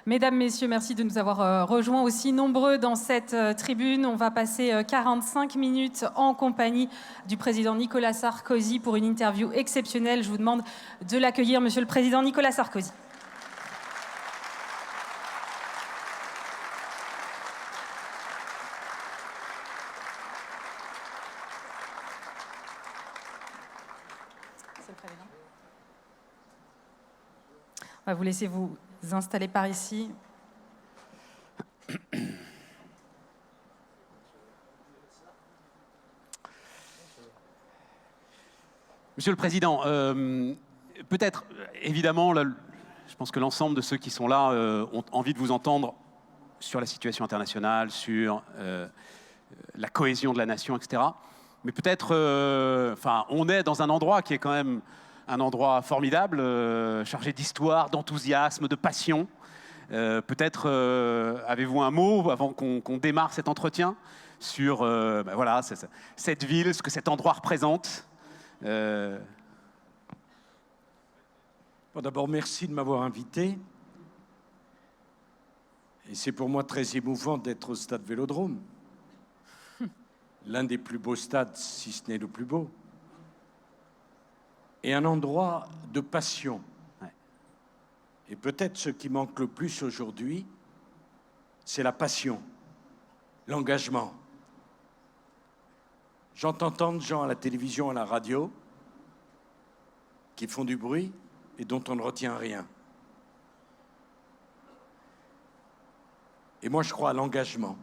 Mesdames, Messieurs, merci de nous avoir rejoints aussi nombreux dans cette tribune. On va passer 45 minutes en compagnie du président Nicolas Sarkozy pour une interview exceptionnelle. Je vous demande de l'accueillir, Monsieur le Président Nicolas Sarkozy. Monsieur le Président. On va vous laisser vous installer par ici. Monsieur le Président, peut-être, évidemment, là, je pense que l'ensemble de ceux qui sont là ont envie de vous entendre sur la situation internationale, sur la cohésion de la nation, etc. Mais peut-être, on est dans un endroit qui est quand même un endroit formidable, chargé d'histoire, d'enthousiasme, de passion. Peut-être avez-vous un mot avant qu'on démarre cet entretien sur voilà, cette ville, ce que cet endroit représente. Bon, d'abord, merci de m'avoir invité. Et c'est pour moi très émouvant d'être au stade Vélodrome. L'un des plus beaux stades, si ce n'est le plus beau. Et un endroit de passion. Ouais. Et peut-être ce qui manque le plus aujourd'hui, c'est la passion, l'engagement. J'entends tant de gens à la télévision, à la radio, qui font du bruit et dont on ne retient rien. Et moi, je crois à l'engagement.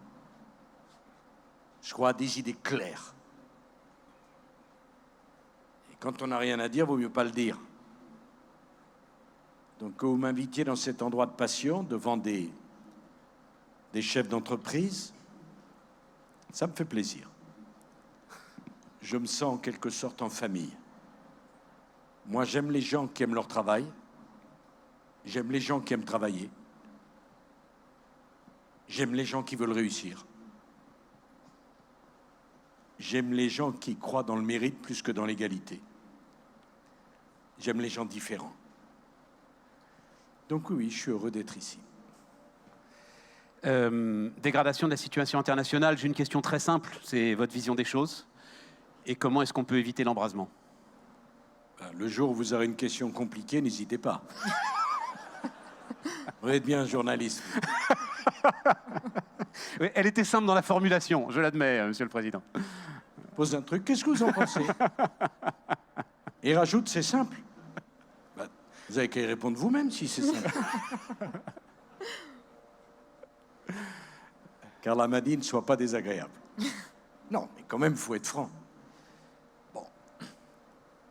Je crois à des idées claires. Et quand on n'a rien à dire, il vaut mieux pas le dire. Donc, que vous m'invitiez dans cet endroit de passion, devant des chefs d'entreprise, ça me fait plaisir. Je me sens en quelque sorte en famille. Moi, j'aime les gens qui aiment leur travail. J'aime les gens qui aiment travailler. J'aime les gens qui veulent réussir. J'aime les gens qui croient dans le mérite plus que dans l'égalité. J'aime les gens différents. Donc oui, je suis heureux d'être ici. Dégradation de la situation internationale, j'ai une question très simple, c'est votre vision des choses. Et comment est-ce qu'on peut éviter l'embrasement? Le jour où vous aurez une question compliquée, n'hésitez pas. Vous êtes bien un journaliste. Oui, elle était simple dans la formulation, je l'admets, Monsieur le Président. Pose un truc, qu'est-ce que vous en pensez? Et rajoute, c'est simple. Vous avez qu'à y répondre vous-même si c'est simple. Car la Madine ne soit pas désagréable. Non, mais quand même, il faut être franc. Bon.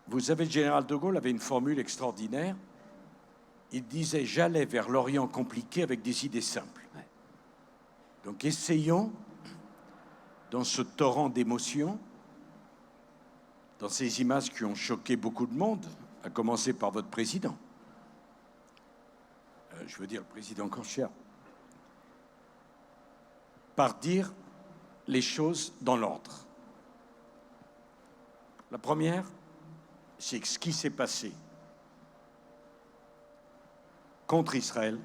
Vous savez, le général de Gaulle avait une formule extraordinaire. Il disait « J'allais vers l'Orient compliqué avec des idées simples ». Donc essayons, dans ce torrent d'émotions, dans ces images qui ont choqué beaucoup de monde, à commencer par votre président, je veux dire le président Korchia, par dire les choses dans l'ordre. La première, c'est que ce qui s'est passé contre Israël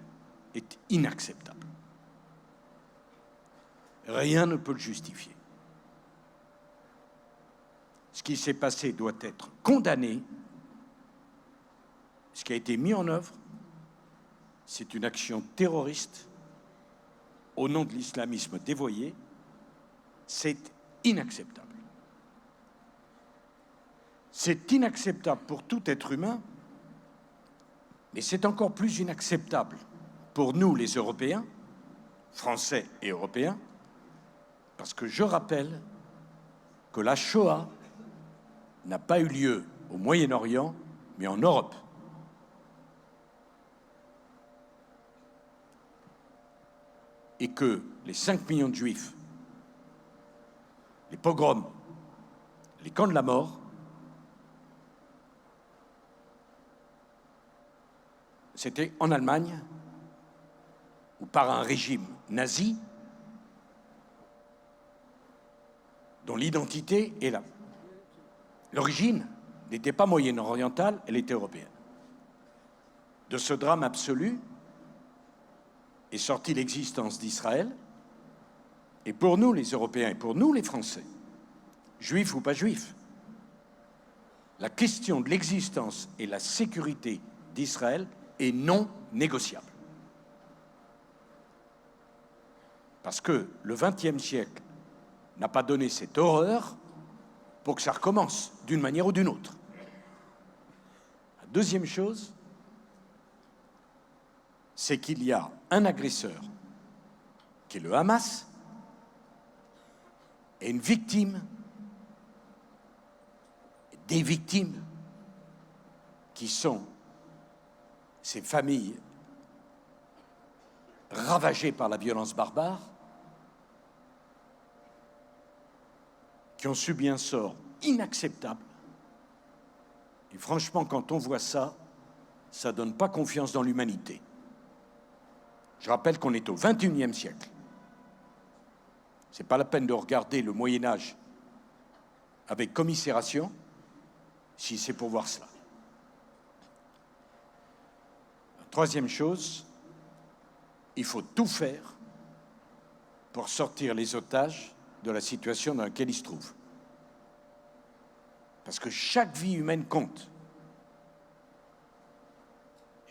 est inacceptable. Rien ne peut le justifier. Ce qui s'est passé doit être condamné. Ce qui a été mis en œuvre, c'est une action terroriste au nom de l'islamisme dévoyé. C'est inacceptable. C'est inacceptable pour tout être humain, mais c'est encore plus inacceptable pour nous, les Européens, Français et Européens, parce que je rappelle que la Shoah n'a pas eu lieu au Moyen-Orient, mais en Europe. Et que les 5 millions de Juifs, les pogroms, les camps de la mort, c'était en Allemagne, ou par un régime nazi, dont l'identité est là. L'origine n'était pas moyen-orientale, elle était européenne. De ce drame absolu, est sorti l'existence d'Israël. Et pour nous, les Européens, et pour nous, les Français, juifs ou pas juifs, la question de l'existence et la sécurité d'Israël est non négociable. Parce que le XXe siècle n'a pas donné cette horreur pour que ça recommence d'une manière ou d'une autre. La deuxième chose, c'est qu'il y a un agresseur, qui est le Hamas, et une victime, des victimes, qui sont ces familles ravagées par la violence barbare, qui ont subi un sort inacceptable. Et franchement, quand on voit ça, ça ne donne pas confiance dans l'humanité. Je rappelle qu'on est au XXIe siècle. Ce n'est pas la peine de regarder le Moyen-Âge avec commisération si c'est pour voir cela. La troisième chose, il faut tout faire pour sortir les otages de la situation dans laquelle ils se trouvent. Parce que chaque vie humaine compte.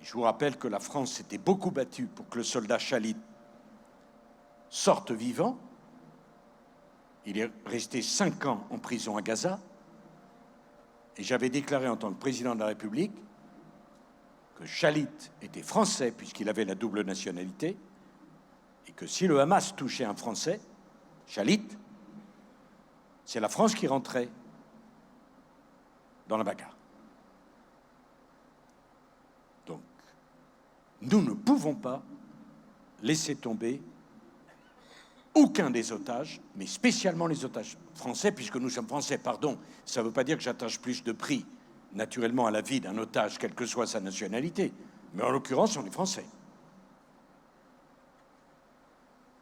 Et je vous rappelle que la France s'était beaucoup battue pour que le soldat Shalit sorte vivant. Il est resté 5 ans en prison à Gaza. Et j'avais déclaré en tant que président de la République que Shalit était français puisqu'il avait la double nationalité et que si le Hamas touchait un Français, Shalit, c'est la France qui rentrait dans la bagarre. Donc, nous ne pouvons pas laisser tomber aucun des otages, mais spécialement les otages français, puisque nous sommes français, pardon, ça ne veut pas dire que j'attache plus de prix, naturellement, à la vie d'un otage, quelle que soit sa nationalité, mais en l'occurrence, on est français.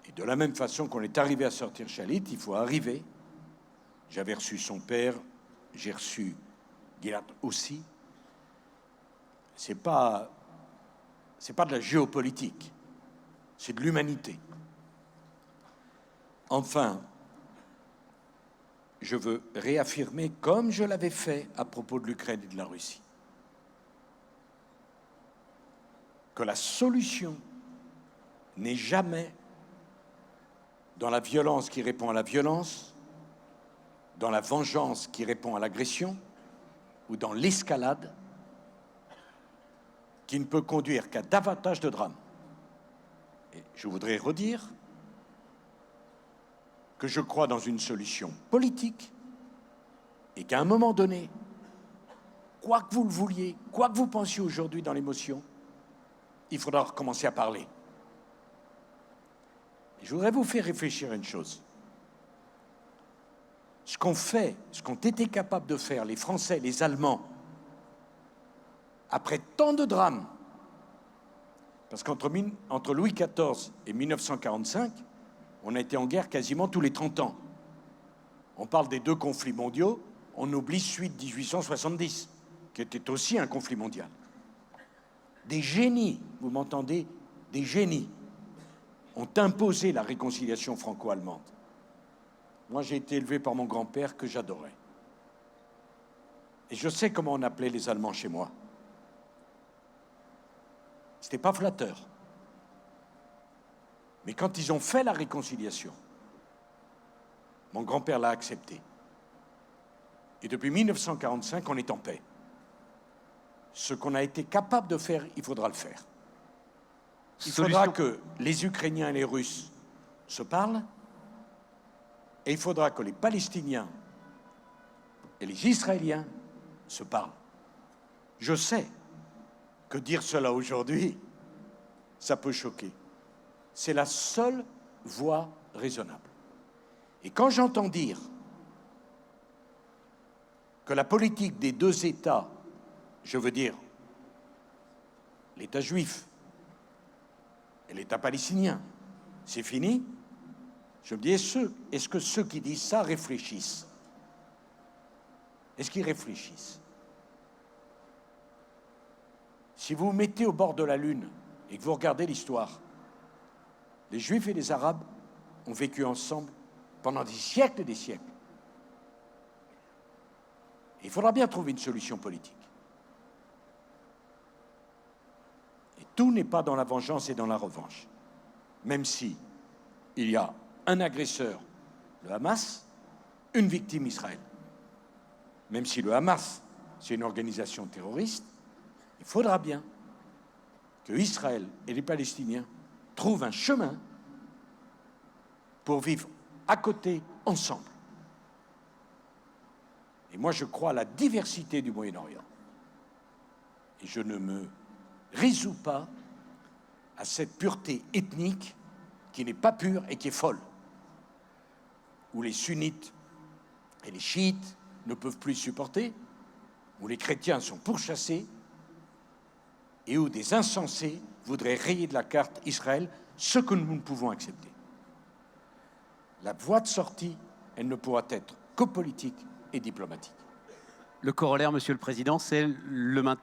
Et de la même façon qu'on est arrivé à sortir Shalit, il faut arriver. J'avais reçu son père, j'ai reçu Gilad aussi. C'est pas de la géopolitique, c'est de l'humanité. Enfin, je veux réaffirmer, comme je l'avais fait à propos de l'Ukraine et de la Russie, que la solution n'est jamais dans la violence qui répond à la violence, dans la vengeance qui répond à l'agression, ou dans l'escalade qui ne peut conduire qu'à davantage de drames. Et je voudrais redire que je crois dans une solution politique et qu'à un moment donné, quoi que vous le vouliez, quoi que vous pensiez aujourd'hui dans l'émotion, il faudra recommencer à parler. Et je voudrais vous faire réfléchir à une chose. Ce qu'ont fait, ce qu'ont été capables de faire les Français, les Allemands, après tant de drames, parce qu'entre Louis XIV et 1945, on a été en guerre quasiment tous les 30 ans. On parle des 2 conflits mondiaux, on oublie celui de 1870, qui était aussi un conflit mondial. Des génies, vous m'entendez, des génies ont imposé la réconciliation franco-allemande. Moi, j'ai été élevé par mon grand-père que j'adorais. Et je sais comment on appelait les Allemands chez moi. C'était pas flatteur. Mais quand ils ont fait la réconciliation, mon grand-père l'a accepté. Et depuis 1945, on est en paix. Ce qu'on a été capable de faire, il faudra le faire. Il faudra que les Ukrainiens et les Russes se parlent, et il faudra que les Palestiniens et les Israéliens se parlent. Je sais que dire cela aujourd'hui, ça peut choquer. C'est la seule voie raisonnable. Et quand j'entends dire que la politique des 2 États, je veux dire l'État juif et l'État palestinien, c'est fini, je me dis, est-ce que ceux qui disent ça réfléchissent? Est-ce qu'ils réfléchissent? Si vous vous mettez au bord de la Lune et que vous regardez l'histoire, Les Juifs et les Arabes ont vécu ensemble pendant des siècles et des siècles. Il faudra bien trouver une solution politique. Et tout n'est pas dans la vengeance et dans la revanche. Même si il y a un agresseur, le Hamas, une victime, Israël. Même si le Hamas, c'est une organisation terroriste, il faudra bien que Israël et les Palestiniens trouvent un chemin pour vivre à côté, ensemble. Et moi, je crois à la diversité du Moyen-Orient. Et je ne me résous pas à cette pureté ethnique qui n'est pas pure et qui est folle, où les sunnites et les chiites ne peuvent plus supporter, où les chrétiens sont pourchassés et où des insensés voudraient rayer de la carte Israël, ce que nous ne pouvons accepter. La voie de sortie, elle ne pourra être que politique et diplomatique. Le corollaire, Monsieur le Président, c'est le maintien.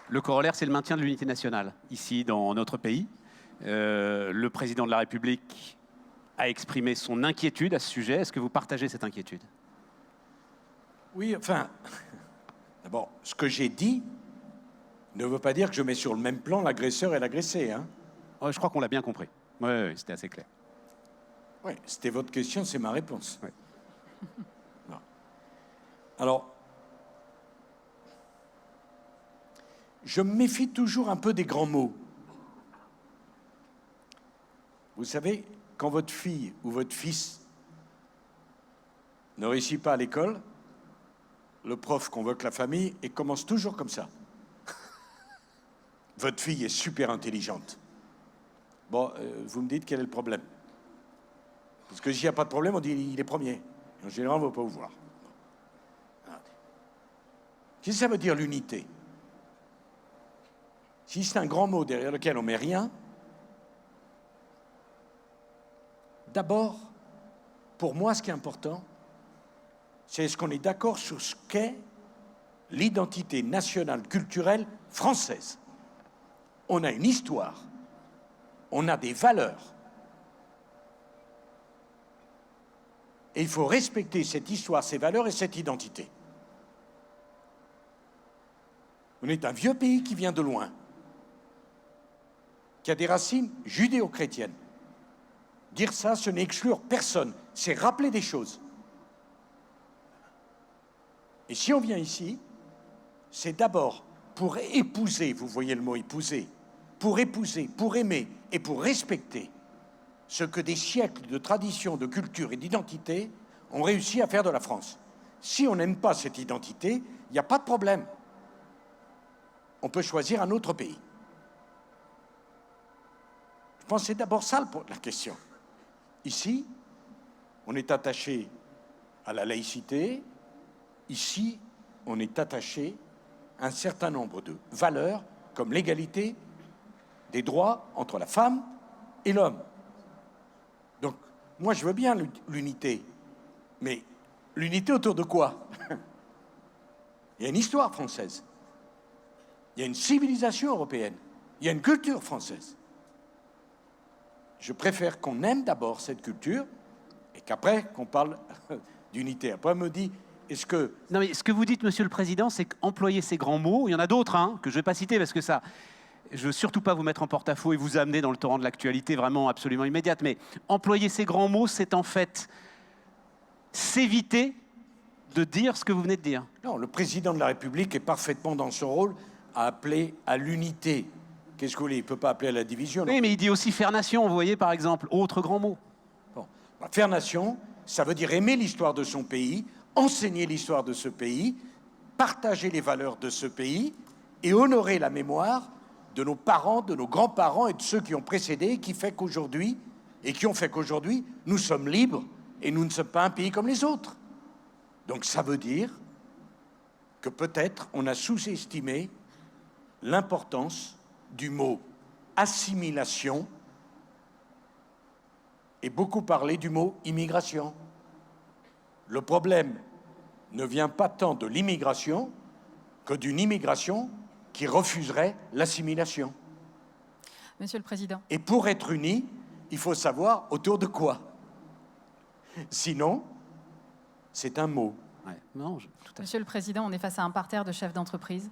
Le corollaire, c'est le maintien de l'unité nationale, ici, dans notre pays. Le Président de la République a exprimé son inquiétude à ce sujet. Est-ce que vous partagez cette inquiétude? Oui, enfin, d'abord, ce que j'ai dit ne veut pas dire que je mets sur le même plan l'agresseur et l'agressé. Hein. Je crois qu'on l'a bien compris. Oui, c'était assez clair. Oui, c'était votre question, c'est ma réponse. Oui. Non. Alors, je me méfie toujours un peu des grands mots. Vous savez, quand votre fille ou votre fils ne réussit pas à l'école, le prof convoque la famille et commence toujours comme ça. Votre fille est super intelligente. Bon, vous me dites quel est le problème. Parce que s'il n'y a pas de problème, on dit il est premier. En général, on ne va pas vous voir. Qu'est-ce que ça veut dire l'unité? Si c'est un grand mot derrière lequel on ne met rien, d'abord, pour moi, ce qui est important, c'est est-ce qu'on est d'accord sur ce qu'est l'identité nationale culturelle française. On a une histoire, on a des valeurs. Et il faut respecter cette histoire, ces valeurs et cette identité. On est un vieux pays qui vient de loin, qui a des racines judéo-chrétiennes. Dire ça, ce n'est exclure personne, c'est rappeler des choses. Et si on vient ici, c'est d'abord pour épouser, vous voyez le mot épouser, pour aimer et pour respecter ce que des siècles de tradition, de culture et d'identité ont réussi à faire de la France. Si on n'aime pas cette identité, il n'y a pas de problème. On peut choisir un autre pays. Je pense que c'est d'abord ça la question. Ici, on est attaché à la laïcité. Ici, on est attaché à un certain nombre de valeurs comme l'égalité des droits entre la femme et l'homme. Donc, moi, je veux bien l'unité, mais l'unité autour de quoi? Il y a une histoire française, il y a une civilisation européenne, il y a une culture française. Je préfère qu'on aime d'abord cette culture et qu'après, qu'on parle d'unité. Après, on me dit, est-ce que... Non, mais ce que vous dites, Monsieur le Président, c'est qu'employer ces grands mots, il y en a d'autres, hein, que je ne vais pas citer parce que ça... Je ne veux surtout pas vous mettre en porte-à-faux et vous amener dans le torrent de l'actualité vraiment absolument immédiate, mais employer ces grands mots, c'est en fait s'éviter de dire ce que vous venez de dire. Non, le président de la République est parfaitement dans son rôle à appeler à l'unité. Qu'est-ce que vous voulez? Il ne peut pas appeler à la division. Oui, mais il dit aussi faire nation, vous voyez, par exemple, autre grand mot. Bon. Bah, faire nation, ça veut dire aimer l'histoire de son pays, enseigner l'histoire de ce pays, partager les valeurs de ce pays et honorer la mémoire de nos parents, de nos grands-parents et de ceux qui ont précédé, qui fait qu'aujourd'hui, nous sommes libres et nous ne sommes pas un pays comme les autres. Donc ça veut dire que peut-être on a sous-estimé l'importance du mot assimilation et beaucoup parlé du mot immigration. Le problème ne vient pas tant de l'immigration que d'une immigration qui refuserait l'assimilation. Monsieur le Président. Et pour être unis, il faut savoir autour de quoi. Sinon, c'est un mot. Ouais. Non, Monsieur le Président, on est face à un parterre de chefs d'entreprise.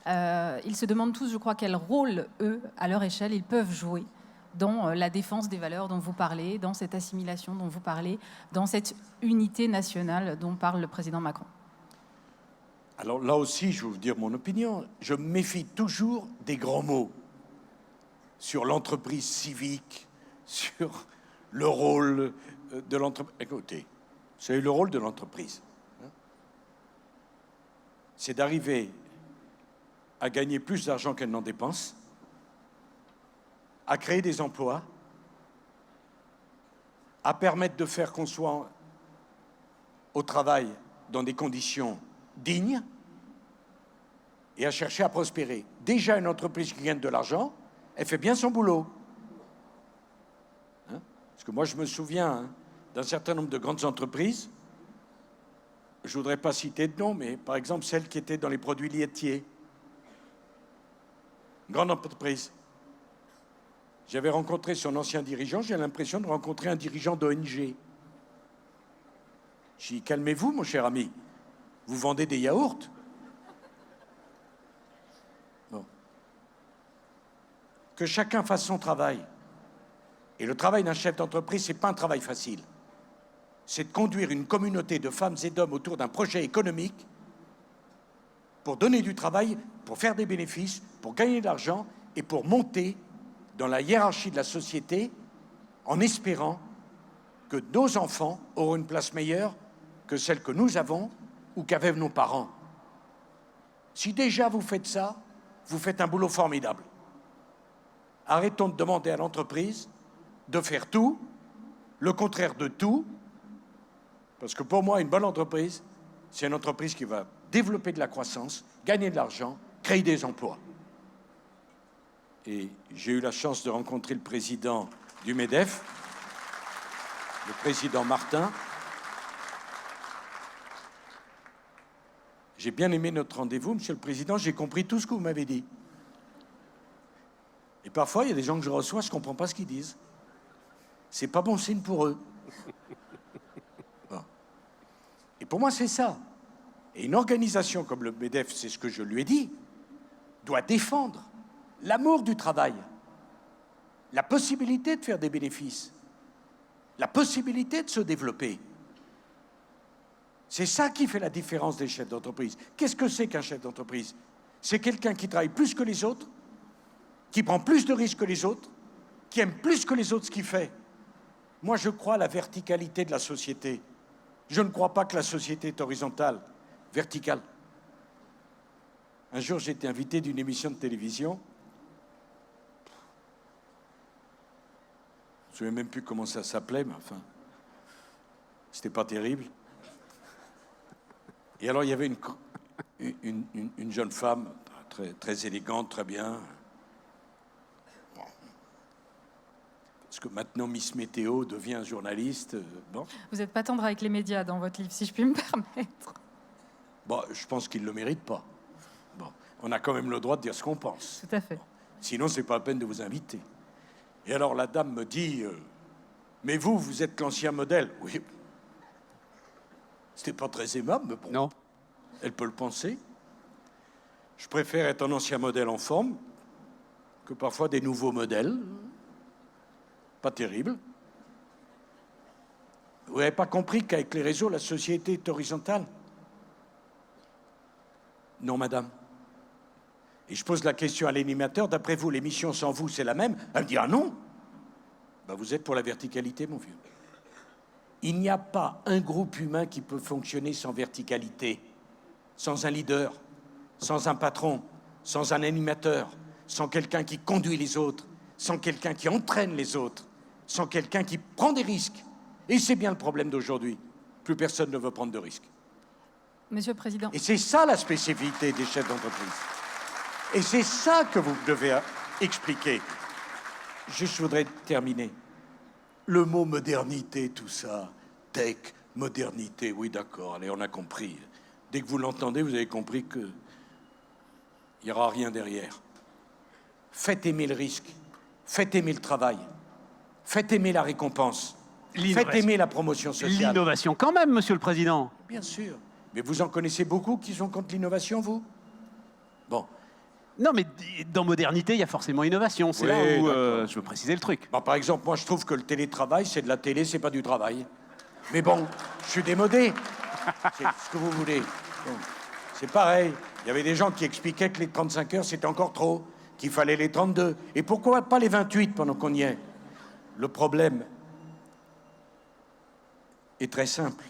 Ils se demandent tous, je crois, quel rôle, eux, à leur échelle, ils peuvent jouer dans la défense des valeurs dont vous parlez, dans cette assimilation dont vous parlez, dans cette unité nationale dont parle le président Macron. Alors là aussi, je vais vous dire mon opinion. Je me méfie toujours des grands mots sur l'entreprise civique, sur le rôle de l'entreprise. Écoutez, c'est le rôle de l'entreprise. C'est d'arriver à gagner plus d'argent qu'elle n'en dépense, à créer des emplois, à permettre de faire qu'on soit au travail dans des conditions dignes et à chercher à prospérer. Déjà, une entreprise qui gagne de l'argent, elle fait bien son boulot. Parce que moi, je me souviens d'un certain nombre de grandes entreprises, je ne voudrais pas citer de nom, mais par exemple, celle qui était dans les produits laitiers. Une grande entreprise. J'avais rencontré son ancien dirigeant, j'ai l'impression de rencontrer un dirigeant d'ONG. J'ai dit, calmez-vous, mon cher ami, vous vendez des yaourts? Bon. Que chacun fasse son travail. Et le travail d'un chef d'entreprise, ce n'est pas un travail facile. C'est de conduire une communauté de femmes et d'hommes autour d'un projet économique pour donner du travail, pour faire des bénéfices, pour gagner de l'argent et pour monter dans la hiérarchie de la société en espérant que nos enfants auront une place meilleure que celle que nous avons ou qu'avaient nos parents. Si déjà vous faites ça, vous faites un boulot formidable. Arrêtons de demander à l'entreprise de faire tout, le contraire de tout, parce que pour moi, une bonne entreprise, c'est une entreprise qui va développer de la croissance, gagner de l'argent, créer des emplois. Et j'ai eu la chance de rencontrer le président du MEDEF, le président Martin. J'ai bien aimé notre rendez-vous, Monsieur le Président, j'ai compris tout ce que vous m'avez dit. Et parfois, il y a des gens que je reçois, je ne comprends pas ce qu'ils disent. C'est pas bon signe pour eux. Bon. Et pour moi, c'est ça. Et une organisation comme le MEDEF, c'est ce que je lui ai dit, doit défendre l'amour du travail, la possibilité de faire des bénéfices, la possibilité de se développer. C'est ça qui fait la différence des chefs d'entreprise. Qu'est-ce que c'est qu'un chef d'entreprise? C'est quelqu'un qui travaille plus que les autres, qui prend plus de risques que les autres, qui aime plus que les autres ce qu'il fait. Moi, je crois à la verticalité de la société. Je ne crois pas que la société est horizontale, verticale. Un jour, j'ai été invité d'une émission de télévision. Je ne me souviens même plus comment ça s'appelait, mais enfin, c'était pas terrible. Et alors, il y avait une jeune femme, très élégante, très bien. Bon. Parce que maintenant, Miss Météo devient journaliste. Bon. Vous n'êtes pas tendre avec les médias dans votre livre, si je puis me permettre. Bon, je pense qu'il ne le mérite pas. Bon. On a quand même le droit de dire ce qu'on pense. Tout à fait. Bon. Sinon, ce n'est pas la peine de vous inviter. Et alors, la dame me dit, mais vous êtes l'ancien modèle. Oui. C'était pas très aimable, mais bon. Non. Elle peut le penser. Je préfère être un ancien modèle en forme que parfois des nouveaux modèles. Pas terrible. Vous n'avez pas compris qu'avec les réseaux, la société est horizontale? Non, madame. Et je pose la question à l'animateur, d'après vous, l'émission sans vous, c'est la même? Elle me dit, ah non. Ben, vous êtes pour la verticalité, mon vieux. Il n'y a pas un groupe humain qui peut fonctionner sans verticalité, sans un leader, sans un patron, sans un animateur, sans quelqu'un qui conduit les autres, sans quelqu'un qui entraîne les autres, sans quelqu'un qui prend des risques. Et c'est bien le problème d'aujourd'hui. Plus personne ne veut prendre de risques. Monsieur le Président. Et c'est ça la spécificité des chefs d'entreprise. Et c'est ça que vous devez expliquer. Juste, je voudrais terminer. Le mot modernité, tout ça, tech, modernité, oui d'accord, allez, on a compris. Dès que vous l'entendez, vous avez compris que il n'y aura rien derrière. Faites aimer le risque, faites aimer le travail, faites aimer la récompense, faites aimer la promotion sociale. L'innovation quand même, Monsieur le Président. Bien sûr. Mais vous en connaissez beaucoup qui sont contre l'innovation, vous? Bon. Non, mais dans modernité, il y a forcément innovation. C'est Oui, là où d'accord. je veux préciser le truc. Bon, par exemple, moi, je trouve que le télétravail, c'est de la télé, c'est pas du travail. Mais bon, je suis démodé. C'est ce que vous voulez. Bon, c'est pareil. Il y avait des gens qui expliquaient que les 35 heures, c'était encore trop, qu'il fallait les 32. Et pourquoi pas les 28 pendant qu'on y est? Le problème est très simple.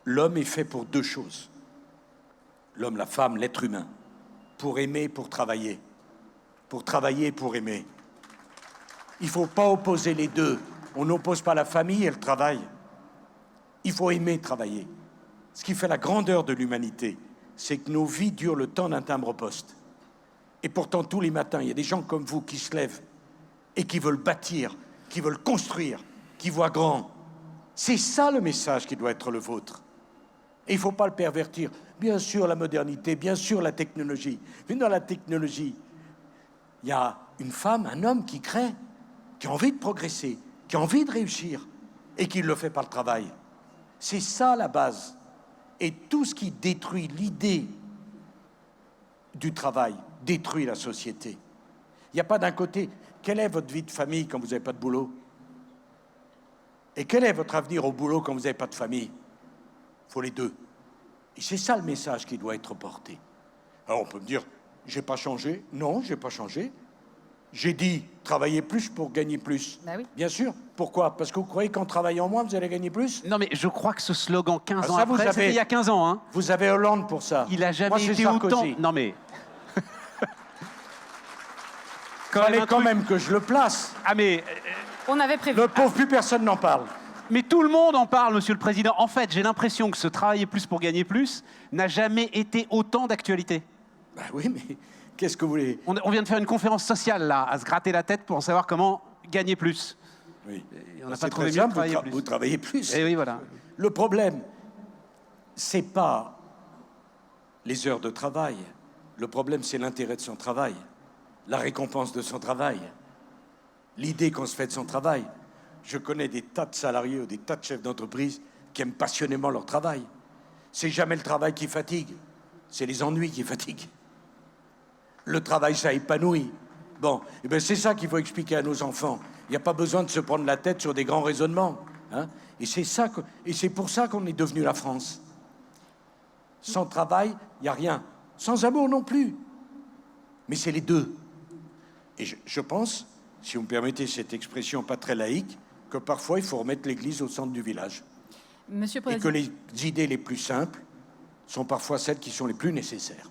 L'homme est fait pour deux choses. L'homme, la femme, l'être humain. Pour aimer, pour travailler. Pour travailler, pour aimer. Il ne faut pas opposer les deux. On n'oppose pas la famille et le travail. Il faut aimer travailler. Ce qui fait la grandeur de l'humanité, c'est que nos vies durent le temps d'un timbre-poste. Et pourtant, tous les matins, il y a des gens comme vous qui se lèvent et qui veulent bâtir, qui veulent construire, qui voient grand. C'est ça le message qui doit être le vôtre. Et il ne faut pas le pervertir. Bien sûr, la modernité, bien sûr, la technologie. Mais dans la technologie, il y a une femme, un homme qui crée, qui a envie de progresser, qui a envie de réussir et qui le fait par le travail. C'est ça la base. Et tout ce qui détruit l'idée du travail détruit la société. Il n'y a pas d'un côté, quelle est votre vie de famille quand vous n'avez pas de boulot? Et quel est votre avenir au boulot quand vous n'avez pas de famille? Il faut les deux. Et c'est ça le message qui doit être porté. Alors on peut me dire, j'ai pas changé. Non, j'ai pas changé. J'ai dit, travailler plus pour gagner plus. Bah oui. Bien sûr. Pourquoi? Parce que vous croyez qu'en travaillant moins, vous allez gagner plus? Non, mais je crois que ce slogan 15 Ah, ans ça, vous après, avez- c'était il y a 15 ans. Hein. Vous avez Hollande pour ça. Il a jamais Moi, c'est été Sarkozy. autant... Non, mais... Il fallait quand même que je le place. Ah, mais... On avait prévu. Le pauvre, plus personne n'en parle. Mais tout le monde en parle, Monsieur le Président. En fait, j'ai l'impression que ce travailler plus pour gagner plus n'a jamais été autant d'actualité. Ben oui, mais qu'est-ce que vous voulez? On vient de faire une conférence sociale, là, à se gratter la tête pour savoir comment gagner plus. Oui. Et on n'a C'est pas trouvé très mieux simple, de travailler vous, plus. vous travaillez plus. Et oui, voilà. Le problème, c'est pas les heures de travail. Le problème, c'est l'intérêt de son travail, la récompense de son travail, l'idée qu'on se fait de son travail. Je connais des tas de salariés ou des tas de chefs d'entreprise qui aiment passionnément leur travail. C'est jamais le travail qui fatigue, c'est les ennuis qui fatiguent. Le travail, ça épanouit. Bon, eh bien, c'est ça qu'il faut expliquer à nos enfants. Il n'y a pas besoin de se prendre la tête sur des grands raisonnements. Hein. Et c'est pour ça qu'on est devenu la France. Sans travail, il n'y a rien. Sans amour non plus. Mais c'est les deux. Et je pense, si vous me permettez cette expression pas très laïque, que parfois il faut remettre l'église au centre du village. Monsieur le Et que Président. les idées les plus simples sont parfois celles qui sont les plus nécessaires.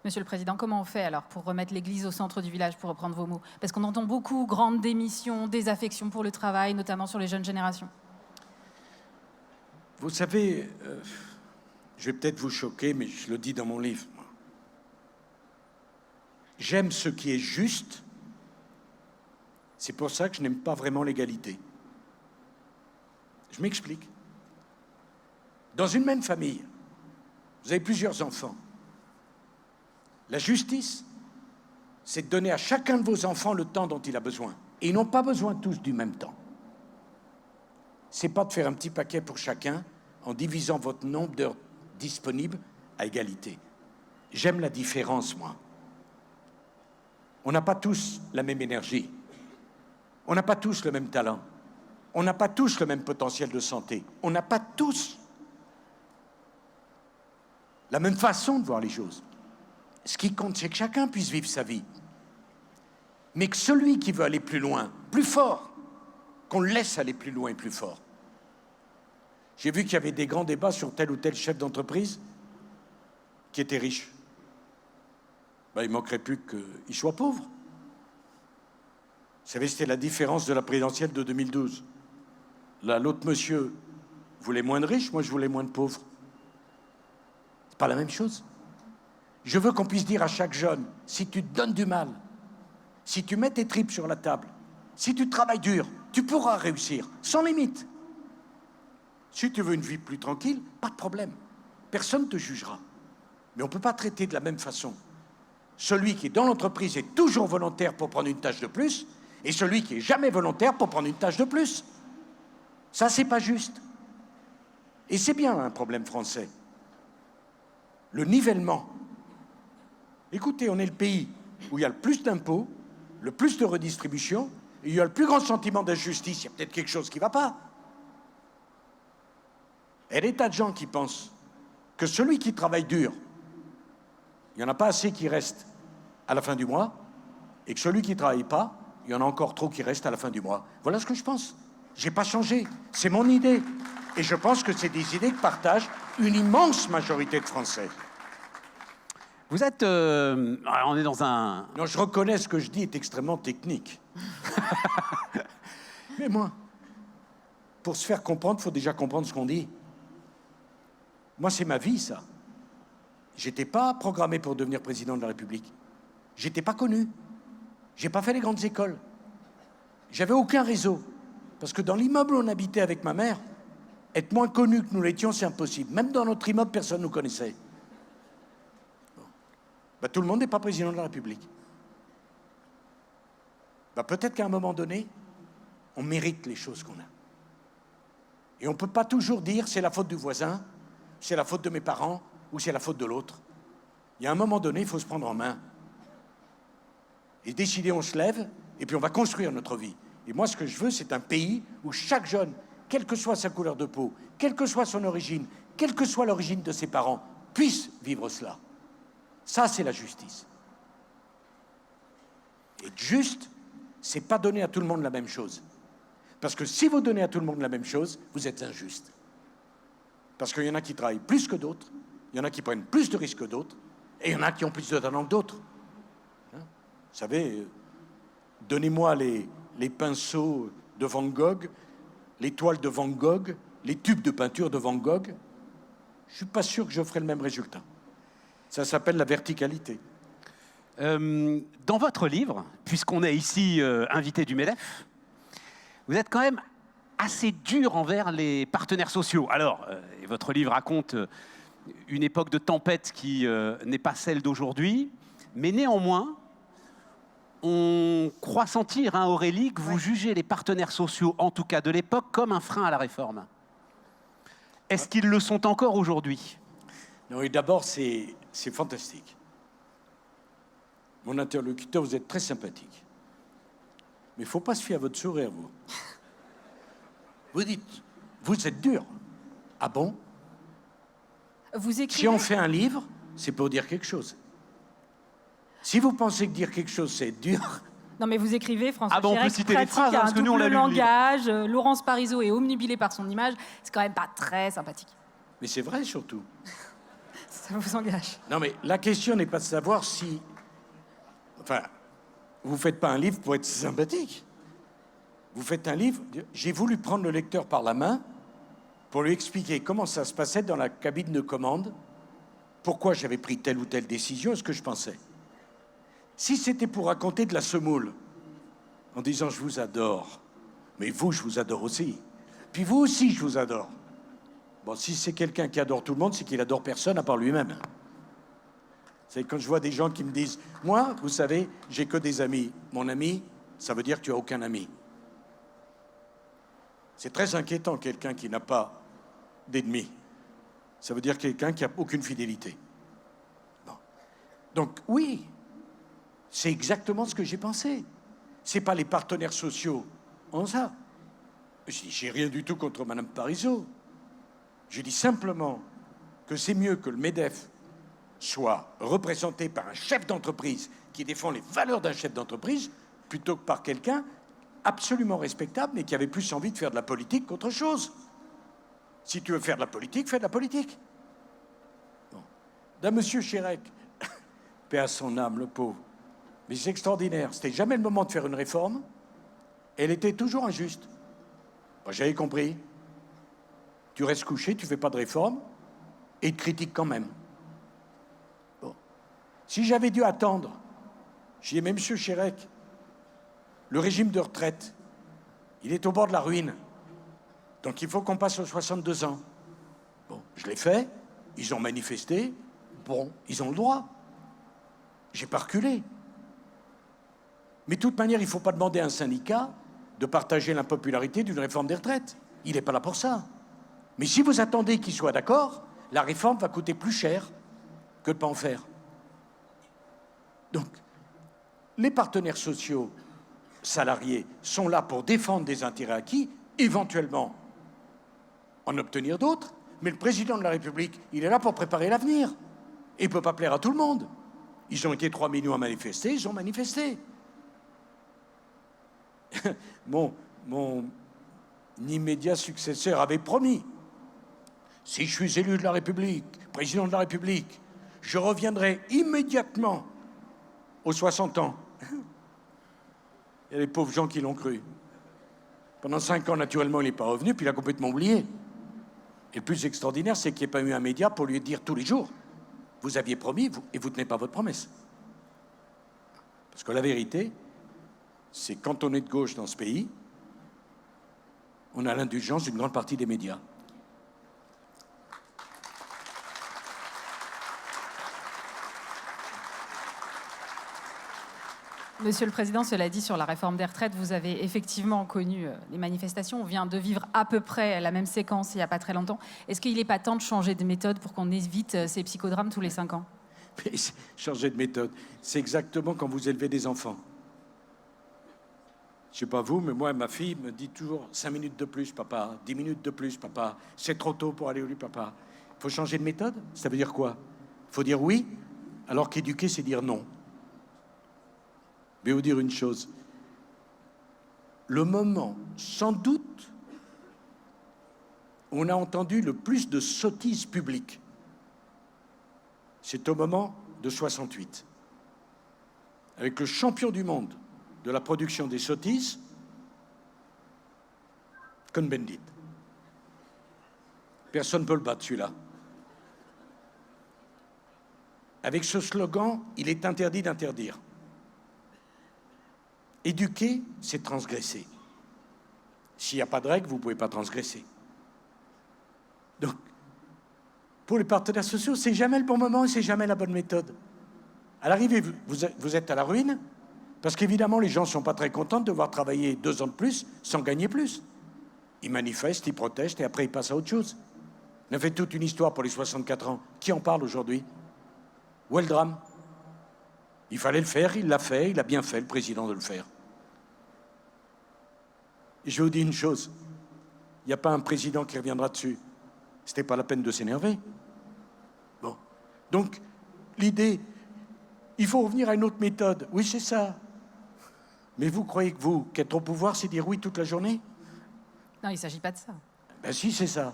Monsieur le Président, comment on fait alors pour remettre l'église au centre du village, pour reprendre vos mots? Parce qu'on entend beaucoup, grande démission, désaffection pour le travail, notamment sur les jeunes générations. Vous savez, je vais peut-être vous choquer, mais je le dis dans mon livre. Moi. J'aime ce qui est juste. C'est pour ça que je n'aime pas vraiment l'égalité. Je m'explique. Dans une même famille, vous avez plusieurs enfants. La justice, c'est de donner à chacun de vos enfants le temps dont il a besoin. Et ils n'ont pas besoin tous du même temps. C'est pas de faire un petit paquet pour chacun en divisant votre nombre d'heures disponibles à égalité. J'aime la différence, moi. On n'a pas tous la même énergie. On n'a pas tous le même talent. On n'a pas tous le même potentiel de santé. On n'a pas tous la même façon de voir les choses. Ce qui compte, c'est que chacun puisse vivre sa vie. Mais que celui qui veut aller plus loin, plus fort, qu'on le laisse aller plus loin et plus fort. J'ai vu qu'il y avait des grands débats sur tel ou tel chef d'entreprise qui était riche. Ben, il ne manquerait plus qu'il soit pauvre. Vous savez, c'était la différence de la présidentielle de 2012. Là, l'autre monsieur voulait moins de riches, moi je voulais moins de pauvres. C'est pas la même chose. Je veux qu'on puisse dire à chaque jeune, si tu te donnes du mal, si tu mets tes tripes sur la table, si tu travailles dur, tu pourras réussir, sans limite. Si tu veux une vie plus tranquille, pas de problème. Personne ne te jugera. Mais on ne peut pas traiter de la même façon Celui qui est dans l'entreprise est toujours volontaire pour prendre une tâche de plus, et celui qui est jamais volontaire pour prendre une tâche de plus. Ça, c'est pas juste. Et c'est bien un problème français. Le nivellement. Écoutez, on est le pays où il y a le plus d'impôts, le plus de redistribution, et il y a le plus grand sentiment d'injustice. Il y a peut-être quelque chose qui ne va pas. Et des tas de gens qui pensent que celui qui travaille dur, il n'y en a pas assez qui restent à la fin du mois, et que celui qui ne travaille pas, il y en a encore trop qui restent à la fin du mois. Voilà ce que je pense. Je n'ai pas changé. C'est mon idée. Et je pense que c'est des idées que partagent une immense majorité de Français. Vous êtes... on est dans un... Non, je reconnais ce que je dis est extrêmement technique. Mais moi, pour se faire comprendre, il faut déjà comprendre ce qu'on dit. Moi, c'est ma vie, ça. J'étais pas programmé pour devenir président de la République. J'étais pas connu. J'ai pas fait les grandes écoles. J'avais aucun réseau. Parce que dans l'immeuble où on habitait avec ma mère, être moins connu que nous l'étions, c'est impossible. Même dans notre immeuble, personne ne nous connaissait. Bon. Ben, tout le monde n'est pas président de la République. Ben, peut-être qu'à un moment donné, on mérite les choses qu'on a. Et on ne peut pas toujours dire c'est la faute du voisin, c'est la faute de mes parents ou c'est la faute de l'autre. Il y a un moment donné, il faut se prendre en main. Et décider, on se lève, et puis on va construire notre vie. Et moi, ce que je veux, c'est un pays où chaque jeune, quelle que soit sa couleur de peau, quelle que soit son origine, quelle que soit l'origine de ses parents, puisse vivre cela. Ça, c'est la justice. Et juste, c'est pas donner à tout le monde la même chose. Parce que si vous donnez à tout le monde la même chose, vous êtes injuste. Parce qu'il y en a qui travaillent plus que d'autres, il y en a qui prennent plus de risques que d'autres, et il y en a qui ont plus de talent que d'autres. Hein? Vous savez, donnez-moi les pinceaux de Van Gogh, les toiles de Van Gogh, les tubes de peinture de Van Gogh, je ne suis pas sûr que je ferai le même résultat. Ça s'appelle la verticalité. Dans votre livre, puisqu'on est ici invité du MEDEF, vous êtes quand même assez dur envers les partenaires sociaux. Alors, votre livre raconte une époque de tempête qui n'est pas celle d'aujourd'hui, mais néanmoins, on croit sentir, hein, Aurélie, que vous jugez les partenaires sociaux, en tout cas de l'époque, comme un frein à la réforme. Est-ce qu'ils le sont encore aujourd'hui? Non, et d'abord, c'est fantastique. Mon interlocuteur, vous êtes très sympathique. Mais il ne faut pas se fier à votre sourire, vous. Vous dites, vous êtes dur. Ah bon? Vous écrivez... Si on fait un livre, c'est pour dire quelque chose. Si vous pensez que dire quelque chose, c'est dur... Non, mais vous écrivez, François on peut Chirac citer les pratique phrases, hein, parce un que nous, on double l'a lu, le livre. langage, Laurence Parisot est omnubilée par son image, c'est quand même pas très sympathique. Mais c'est vrai, surtout. Ça vous engage. Non, mais la question n'est pas de savoir si... Enfin, vous ne faites pas un livre pour être sympathique. Vous faites un livre... J'ai voulu prendre le lecteur par la main pour lui expliquer comment ça se passait dans la cabine de commande, pourquoi j'avais pris telle ou telle décision et ce que je pensais. Si c'était pour raconter de la semoule, en disant « je vous adore », mais vous, je vous adore aussi. Puis vous aussi, je vous adore. Bon, si c'est quelqu'un qui adore tout le monde, c'est qu'il adore personne à part lui-même. C'est quand je vois des gens qui me disent « moi, vous savez, j'ai que des amis. Mon ami, ça veut dire que tu n'as aucun ami. » C'est très inquiétant, quelqu'un qui n'a pas d'ennemis. Ça veut dire quelqu'un qui n'a aucune fidélité. Bon. Donc, oui, c'est exactement ce que j'ai pensé. Ce n'est pas les partenaires sociaux en ça. J'ai rien du tout contre Mme Parisot. Je dis simplement que c'est mieux que le MEDEF soit représenté par un chef d'entreprise qui défend les valeurs d'un chef d'entreprise plutôt que par quelqu'un absolument respectable mais qui avait plus envie de faire de la politique qu'autre chose. Si tu veux faire de la politique, fais de la politique. Bon. D'un monsieur Chirac, paix à son âme, le pauvre. Mais c'est extraordinaire. C'était jamais le moment de faire une réforme. Elle était toujours injuste. Bon, j'avais compris. Tu restes couché, tu fais pas de réforme, et ils te critiquent quand même. Bon. Si j'avais dû attendre, j'ai dit, mais monsieur Chirac, le régime de retraite, il est au bord de la ruine. Donc il faut qu'on passe aux 62 ans. Bon, je l'ai fait, ils ont manifesté, bon, ils ont le droit. J'ai pas reculé. Mais de toute manière, il ne faut pas demander à un syndicat de partager l'impopularité d'une réforme des retraites. Il n'est pas là pour ça. Mais si vous attendez qu'il soit d'accord, la réforme va coûter plus cher que de ne pas en faire. Donc, les partenaires sociaux salariés sont là pour défendre des intérêts acquis, éventuellement en obtenir d'autres, mais le président de la République, il est là pour préparer l'avenir. Et il ne peut pas plaire à tout le monde. Ils ont été 3 millions à manifester, ils ont manifesté. Mon immédiat successeur avait promis, si je suis élu de la République, président de la République, je reviendrai immédiatement aux 60 ans. Il y a les pauvres gens qui l'ont cru. Pendant 5 ans, naturellement, il n'est pas revenu, puis il a complètement oublié. Et le plus extraordinaire, c'est qu'il n'y ait pas eu un média pour lui dire tous les jours, vous aviez promis, et vous ne tenez pas votre promesse. Parce que la vérité, c'est quand on est de gauche dans ce pays, on a l'indulgence d'une grande partie des médias. Monsieur le Président, cela dit, sur la réforme des retraites, vous avez effectivement connu les manifestations. On vient de vivre à peu près la même séquence il n'y a pas très longtemps. Est-ce qu'il n'est pas temps de changer de méthode pour qu'on évite ces psychodrames tous les 5 ans? Mais changer de méthode, c'est exactement quand vous élevez des enfants. Je ne sais pas vous, mais moi, ma fille me dit toujours 5 minutes de plus, papa, 10 minutes de plus, papa. C'est trop tôt pour aller au lit, papa. Il faut changer de méthode? Ça veut dire quoi? Il faut dire oui, alors qu'éduquer, c'est dire non. Je vais vous dire une chose. Le moment, sans doute, où on a entendu le plus de sottises publiques, c'est au moment de 68. Avec le champion du monde de la production des sottises, Cohn-Bendit. Personne ne peut le battre, celui-là. Avec ce slogan, il est interdit d'interdire. Éduquer, c'est transgresser. S'il n'y a pas de règles, vous ne pouvez pas transgresser. Donc, pour les partenaires sociaux, c'est jamais le bon moment et c'est jamais la bonne méthode. À l'arrivée, vous êtes à la ruine, parce qu'évidemment, les gens ne sont pas très contents de devoir travailler 2 ans de plus sans gagner plus. Ils manifestent, ils protestent et après ils passent à autre chose. On a fait toute une histoire pour les 64 ans. Qui en parle aujourd'hui? Où est le drame? Il fallait le faire, il l'a fait, il a bien fait, le président, de le faire. Et je vous dis une chose, il n'y a pas un président qui reviendra dessus. C'était pas la peine de s'énerver. Bon. Donc, l'idée, il faut revenir à une autre méthode. Oui, c'est ça. Mais vous croyez que vous, qu'être au pouvoir, c'est dire oui toute la journée? Non, il ne s'agit pas de ça. Ben si, c'est ça.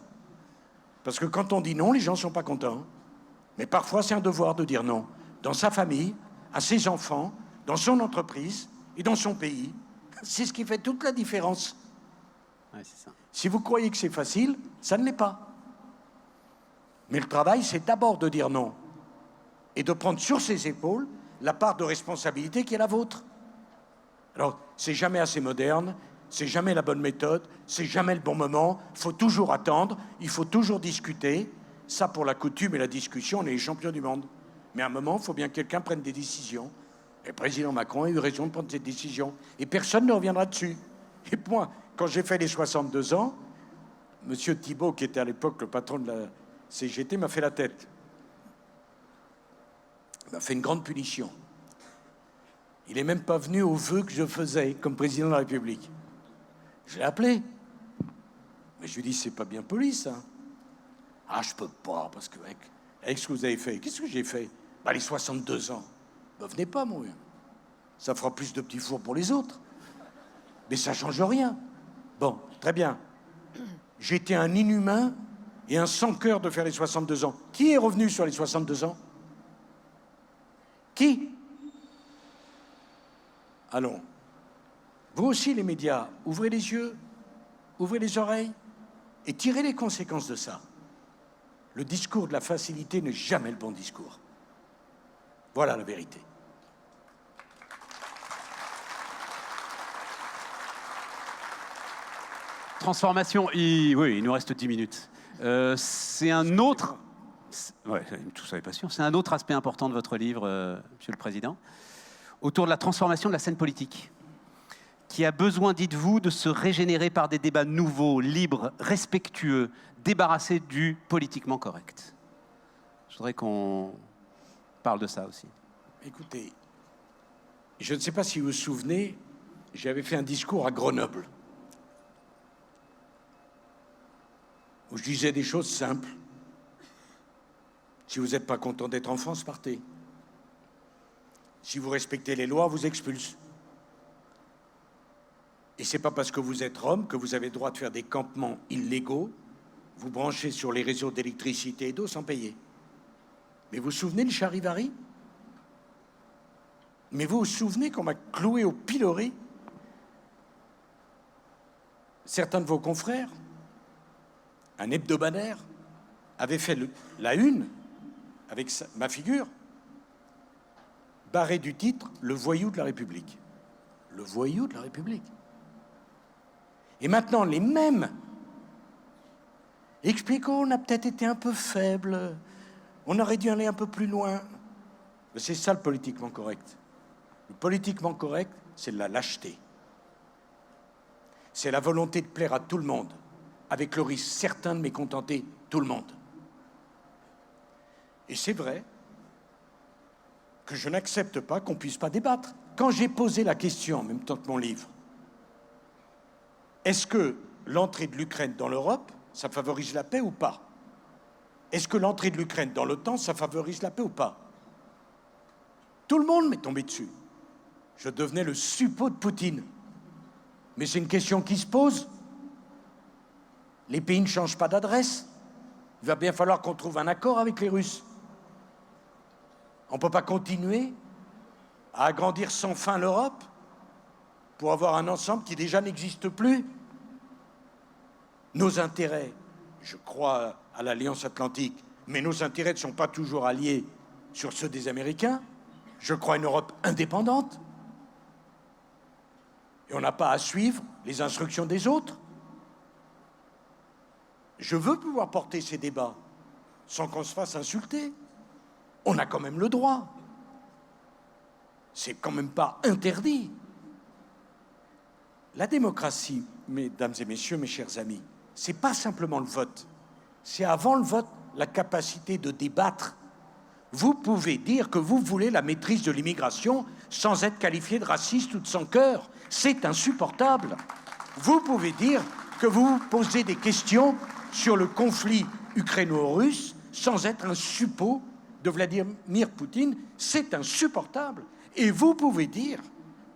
Parce que quand on dit non, les gens ne sont pas contents. Mais parfois, c'est un devoir de dire non. Dans sa famille, à ses enfants, dans son entreprise et dans son pays. C'est ce qui fait toute la différence. Ouais, c'est ça. Si vous croyez que c'est facile, ça ne l'est pas. Mais le travail, c'est d'abord de dire non et de prendre sur ses épaules la part de responsabilité qui est la vôtre. Alors, c'est jamais assez moderne, c'est jamais la bonne méthode, c'est jamais le bon moment, il faut toujours attendre, il faut toujours discuter. Ça, pour la coutume et la discussion, on est les champions du monde. Mais à un moment, il faut bien que quelqu'un prenne des décisions. Et le président Macron a eu raison de prendre cette décision. Et personne ne reviendra dessus. Et moi, quand j'ai fait les 62 ans, M. Thibault, qui était à l'époque le patron de la CGT, m'a fait la tête. Il m'a fait une grande punition. Il n'est même pas venu aux vœux que je faisais comme président de la République. Je l'ai appelé. Mais je lui ai dit, c'est pas bien poli, ça. Ah, je peux pas, parce que avec ce que vous avez fait, qu'est-ce que j'ai fait? Bah, les 62 ans. Ben, venez pas, mon gars. Ça fera plus de petits fours pour les autres. Mais ça change rien. Bon, très bien. J'étais un inhumain et un sans-cœur de faire les 62 ans. Qui est revenu sur les 62 ans? Qui? Allons. Vous aussi, les médias, ouvrez les yeux, ouvrez les oreilles et tirez les conséquences de ça. Le discours de la facilité n'est jamais le bon discours. Voilà la vérité. Transformation, oui, il nous reste 10 minutes. C'est un autre Ouais, tout ça n'est pas sûr. C'est un autre aspect important de votre livre, Monsieur le Président, autour de la transformation de la scène politique, qui a besoin, dites-vous, de se régénérer par des débats nouveaux, libres, respectueux, débarrassés du politiquement correct. Je voudrais qu'on parle de ça aussi. Écoutez, je ne sais pas si vous vous souvenez, j'avais fait un discours à Grenoble, où je disais des choses simples. Si vous n'êtes pas content d'être en France, partez. Si vous respectez les lois, vous expulse. Et c'est pas parce que vous êtes Rome que vous avez le droit de faire des campements illégaux, vous branchez sur les réseaux d'électricité et d'eau sans payer. Mais vous vous souvenez de Charivari? Mais vous vous souvenez qu'on m'a cloué au pilori certains de vos confrères, un hebdomadaire, avait fait la une avec ma figure, barré du titre « Le voyou de la République ». Le voyou de la République. Et maintenant, les mêmes expliquent qu'on a peut-être été un peu faible, on aurait dû aller un peu plus loin. Mais c'est ça le politiquement correct. Le politiquement correct, c'est de la lâcheté. C'est la volonté de plaire à tout le monde, avec le risque certain de mécontenter tout le monde. Et c'est vrai que je n'accepte pas qu'on ne puisse pas débattre. Quand j'ai posé la question, en même temps que mon livre, est-ce que l'entrée de l'Ukraine dans l'Europe, ça favorise la paix ou pas? Est-ce que l'entrée de l'Ukraine dans l'OTAN, ça favorise la paix ou pas? Tout le monde m'est tombé dessus. Je devenais le suppôt de Poutine. Mais c'est une question qui se pose. Les pays ne changent pas d'adresse. Il va bien falloir qu'on trouve un accord avec les Russes. On ne peut pas continuer à agrandir sans fin l'Europe pour avoir un ensemble qui déjà n'existe plus. Nos intérêts, je crois à l'Alliance Atlantique, mais nos intérêts ne sont pas toujours alliés sur ceux des Américains. Je crois à une Europe indépendante. Et on n'a pas à suivre les instructions des autres. Je veux pouvoir porter ces débats sans qu'on se fasse insulter. On a quand même le droit. C'est quand même pas interdit. La démocratie, mesdames et messieurs, mes chers amis, c'est pas simplement le vote. C'est avant le vote la capacité de débattre. Vous pouvez dire que vous voulez la maîtrise de l'immigration sans être qualifié de raciste ou de sans cœur. C'est insupportable. Vous pouvez dire que vous vous posez des questions sur le conflit ukraino-russe sans être un suppôt de Vladimir Poutine. C'est insupportable. Et vous pouvez dire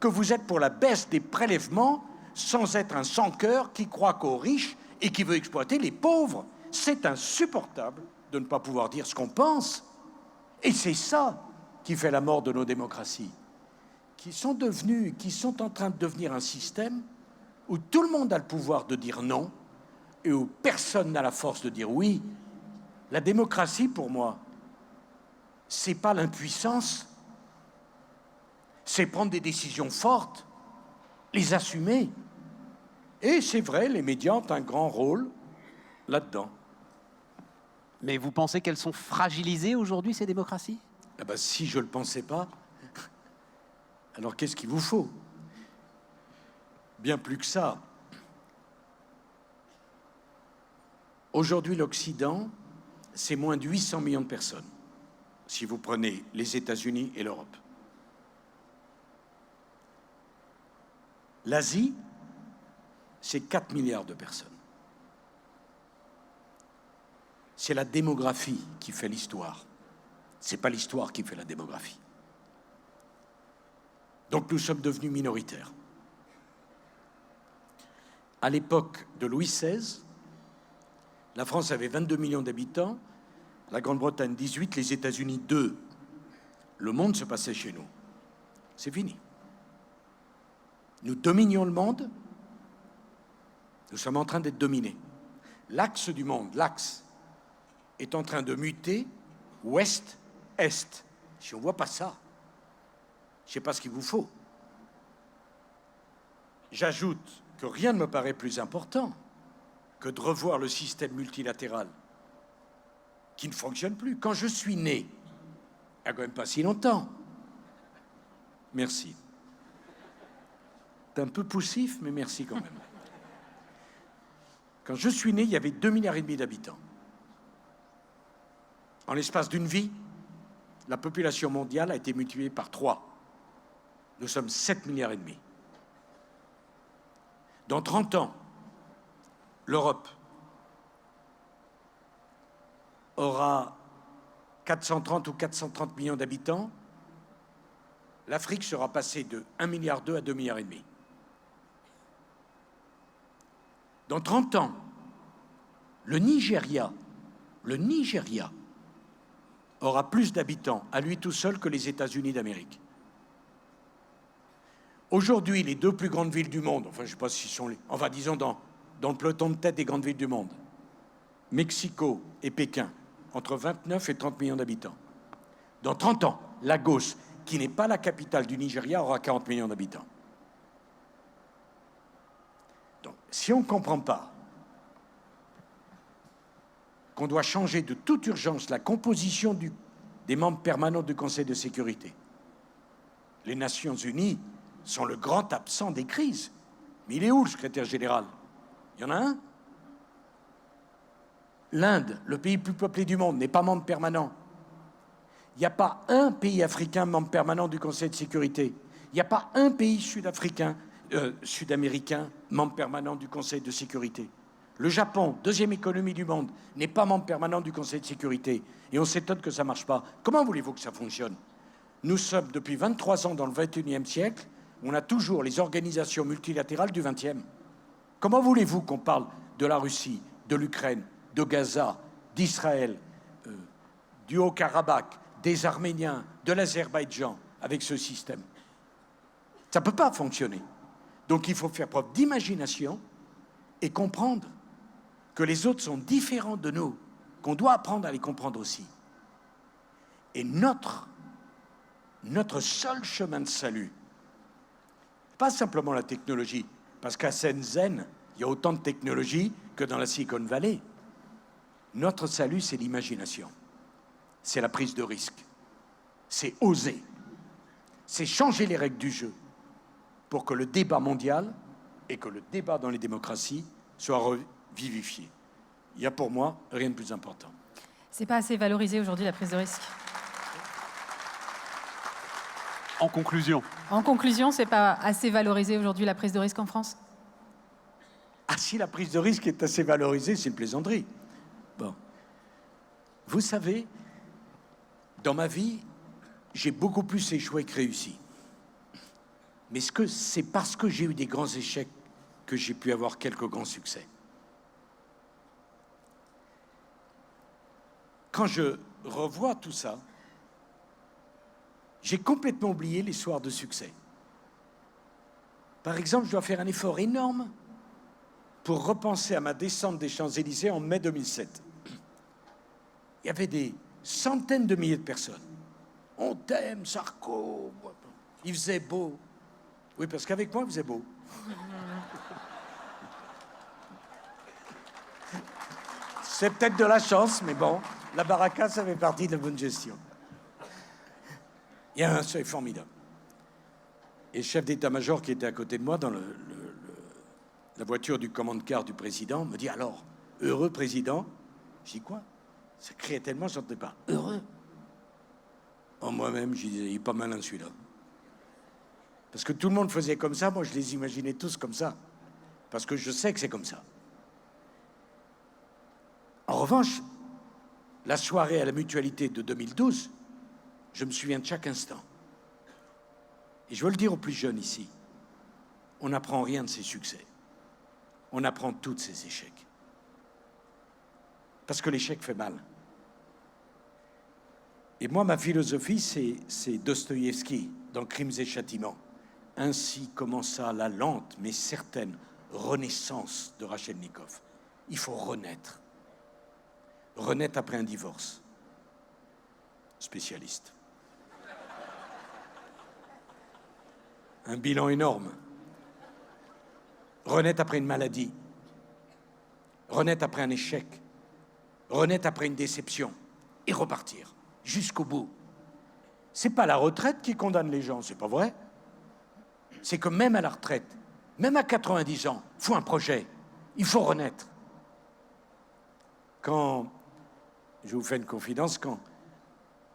que vous êtes pour la baisse des prélèvements sans être un sans-cœur qui croit qu'aux riches et qui veut exploiter les pauvres. C'est insupportable de ne pas pouvoir dire ce qu'on pense. Et c'est ça qui fait la mort de nos démocraties, qui sont en train de devenir un système où tout le monde a le pouvoir de dire non et où personne n'a la force de dire oui. La démocratie, pour moi, c'est pas l'impuissance, c'est prendre des décisions fortes, les assumer. Et c'est vrai, les médias ont un grand rôle là-dedans. Mais vous pensez qu'elles sont fragilisées aujourd'hui, ces démocraties? Eh ben, si je ne le pensais pas, alors qu'est-ce qu'il vous faut? Bien plus que ça. Aujourd'hui, l'Occident, c'est moins de 800 millions de personnes, si vous prenez les États-Unis et l'Europe. L'Asie, c'est 4 milliards de personnes. C'est la démographie qui fait l'histoire. Ce n'est pas l'histoire qui fait la démographie. Donc nous sommes devenus minoritaires. À l'époque de Louis XVI, la France avait 22 millions d'habitants, la Grande-Bretagne 18, les États-Unis 2. Le monde se passait chez nous. C'est fini. Nous dominions le monde, nous sommes en train d'être dominés. L'axe du monde, l'axe, est en train de muter ouest-est. Si on ne voit pas ça, je ne sais pas ce qu'il vous faut. J'ajoute que rien ne me paraît plus important que de revoir le système multilatéral qui ne fonctionne plus. Quand je suis né, il n'y a quand même pas si longtemps. Merci. T'es un peu poussif, mais merci quand même. Quand je suis né, il y avait 2,5 milliards d'habitants. En l'espace d'une vie, la population mondiale a été multipliée par 3. Nous sommes 7,5 milliards. Dans 30 ans, l'Europe aura 430 ou 430 millions d'habitants. L'Afrique sera passée de 1,2 milliard à 2,5 milliards. Dans 30 ans, le Nigeria aura plus d'habitants à lui tout seul que les États-Unis d'Amérique. Aujourd'hui, les 2 plus grandes villes du monde, enfin je ne sais pas si sont les... Enfin disons dans le peloton de tête des grandes villes du monde, Mexico et Pékin, entre 29 et 30 millions d'habitants. Dans 30 ans, Lagos, qui n'est pas la capitale du Nigeria, aura 40 millions d'habitants. Donc, si on ne comprend pas qu'on doit changer de toute urgence la composition des membres permanents du Conseil de sécurité, les Nations Unies sont le grand absent des crises. Mais il est où, le secrétaire général? Il y en a un. L'Inde, le pays le plus peuplé du monde, n'est pas membre permanent. Il n'y a pas un pays africain membre permanent du Conseil de sécurité. Il n'y a pas un pays sud-américain membre permanent du Conseil de sécurité. Le Japon, 2e économie du monde, n'est pas membre permanent du Conseil de sécurité. Et on s'étonne que ça ne marche pas. Comment voulez-vous que ça fonctionne? Nous sommes depuis 23 ans dans le 21e siècle. On a toujours les organisations multilatérales du 20e. Comment voulez-vous qu'on parle de la Russie, de l'Ukraine, de Gaza, d'Israël, du Haut-Karabakh, des Arméniens, de l'Azerbaïdjan, avec ce système? Ça ne peut pas fonctionner. Donc il faut faire preuve d'imagination et comprendre que les autres sont différents de nous, qu'on doit apprendre à les comprendre aussi. Et notre seul chemin de salut, pas simplement la technologie, parce qu'à Shenzhen, il y a autant de technologie que dans la Silicon Valley. Notre salut, c'est l'imagination. C'est la prise de risque. C'est oser. C'est changer les règles du jeu pour que le débat mondial et que le débat dans les démocraties soit revivifié. Il y a pour moi rien de plus important. C'est pas assez valorisé aujourd'hui, la prise de risque. En conclusion. En conclusion, c'est pas assez valorisé aujourd'hui, la prise de risque en France? Ah, si la prise de risque est assez valorisée, c'est une plaisanterie. Bon. Vous savez, dans ma vie, j'ai beaucoup plus échoué que réussi. Mais c'est parce que j'ai eu des grands échecs que j'ai pu avoir quelques grands succès. Quand je revois tout ça, j'ai complètement oublié les soirs de succès. Par exemple, je dois faire un effort énorme pour repenser à ma descente des Champs-Élysées en mai 2007. Il y avait des centaines de milliers de personnes. On t'aime, Sarko. Il faisait beau. Oui, parce qu'avec moi, il faisait beau. C'est peut-être de la chance, mais bon, la baraka, ça fait partie de la bonne gestion. Il y a un seuil formidable. Et le chef d'état-major qui était à côté de moi dans la voiture du commande-car du président me dit « Alors, heureux président ?» Je dis « Quoi ?» Ça criait tellement, je n'entendais pas. « Heureux ?» En moi-même, je disais « Il est pas malin celui-là. » Parce que tout le monde faisait comme ça, moi je les imaginais tous comme ça. Parce que je sais que c'est comme ça. En revanche, la soirée à la Mutualité de 2012, je me souviens de chaque instant. Et je veux le dire aux plus jeunes ici, on n'apprend rien de ses succès. On apprend tous de ses échecs. Parce que l'échec fait mal. Et moi, ma philosophie, c'est Dostoïevski, dans Crimes et Châtiments. Ainsi commença la lente mais certaine renaissance de Rachelnikov. Il faut renaître. Renaître après un divorce. Spécialiste. Un bilan énorme. Renaître après une maladie. Renaître après un échec. Renaître après une déception. et repartir jusqu'au bout. C'est pas la retraite qui condamne les gens, c'est pas vrai. C'est que même à la retraite, même à 90 ans, il faut un projet, il faut renaître. Quand, je vous fais une confidence, quand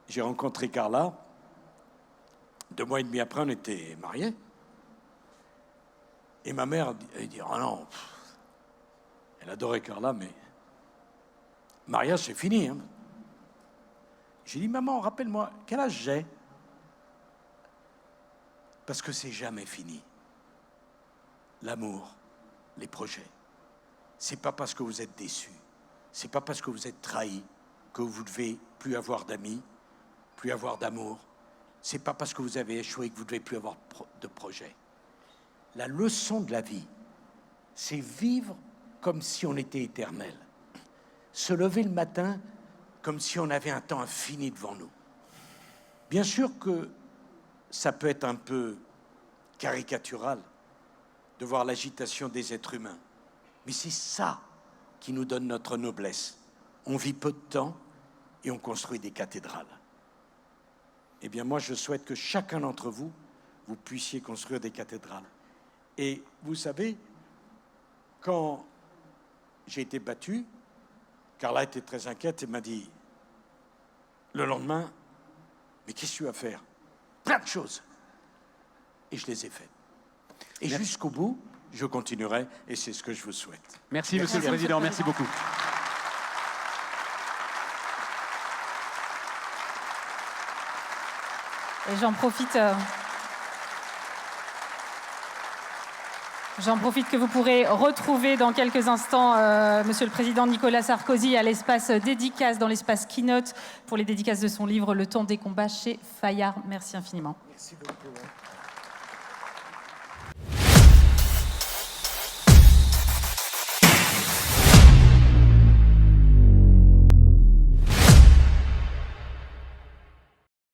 j'ai rencontré Carla, 2 mois et demi après, on était mariés. Et ma mère, elle dit, oh non, elle adorait Carla, mais mariage, c'est fini. Hein. J'ai dit, maman, rappelle-moi, quel âge j'ai? Parce que c'est jamais fini. L'amour, les projets. C'est pas parce que vous êtes déçus, c'est pas parce que vous êtes trahis que vous ne devez plus avoir d'amis, plus avoir d'amour. C'est pas parce que vous avez échoué que vous ne devez plus avoir de projet. La leçon de la vie, c'est vivre comme si on était éternel. Se lever le matin comme si on avait un temps infini devant nous. Bien sûr que ça peut être un peu caricatural de voir l'agitation des êtres humains, mais c'est ça qui nous donne notre noblesse. On vit peu de temps et on construit des cathédrales. Eh bien, moi, je souhaite que chacun d'entre vous, vous puissiez construire des cathédrales. Et vous savez, quand j'ai été battu, Carla était très inquiète et m'a dit, le lendemain, mais qu'est-ce que tu vas faire? Plein de choses. Et je les ai faites. Et jusqu'au bout, je continuerai, et c'est ce que je vous souhaite. Merci, Monsieur le Président, merci beaucoup. Et j'en profite que vous pourrez retrouver dans quelques instants Monsieur le Président Nicolas Sarkozy à l'espace dédicace, dans l'espace keynote, pour les dédicaces de son livre « Le temps des combats » chez Fayard. Merci infiniment. Merci beaucoup.